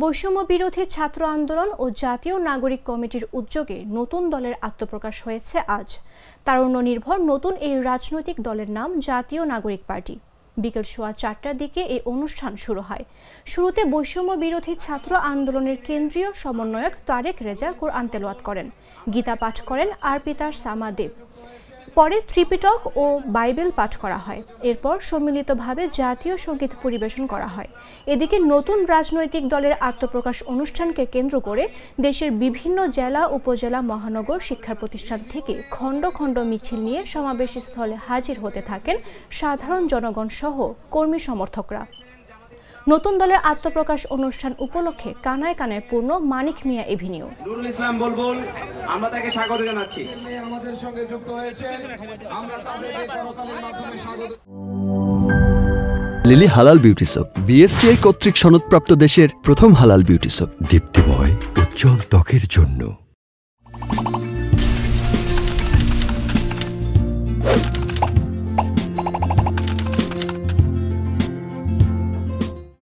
বৈষম্য বিরোধী ছাত্র আন্দোলন ও জাতীয় নাগরিক কমিটির উদ্যোগে নতুন দলের আত্মপ্রকাশ হয়েছে আজ। তারুণ্য নির্ভর নতুন এই রাজনৈতিক দলের নাম জাতীয় নাগরিক পার্টি। বিকেল 4:15টার দিকে এই অনুষ্ঠান শুরু হয়। শুরুতে বৈষম্য বিরোধী ছাত্র আন্দোলনের কেন্দ্রীয় সমন্বয়ক তারেক রেজা কোরআন তেলাওয়াত করেন, গীতা পাঠ করেন আরপিতা সামা দেব। পরে ত্রিপিটক ও বাইবেল পাঠ করা হয়। এরপর সম্মিলিতভাবে জাতীয় সঙ্গীত পরিবেশন করা হয়। এদিকে নতুন রাজনৈতিক দলের আত্মপ্রকাশ অনুষ্ঠানকে কেন্দ্র করে দেশের বিভিন্ন জেলা, উপজেলা, মহানগর শিক্ষা প্রতিষ্ঠান থেকে খণ্ড খণ্ড মিছিল নিয়ে সমাবেশস্থলে হাজির হতে থাকেন সাধারণ জনগণ সহ কর্মী সমর্থকরা। নতুন দলের আত্মপ্রকাশ অনুষ্ঠান উপলক্ষে কানায় কানায় পূর্ণ মানিক মিয়া এভিনিউ। নুরুল ইসলাম বুলবুল, আমরা তাকে স্বাগত জানাচ্ছি। আমাদের সঙ্গে যুক্ত হয়েছে, আমরা তাদেরকে করতালির মাধ্যমে স্বাগত। লিলি হালাল বিউটি সোপ, বিএসটিআই কর্তৃক সনদপ্রাপ্ত দেশের প্রথম হালাল বিউটি সোপ, দীপ্তিময় উজ্জ্বল ত্বকের জন্য।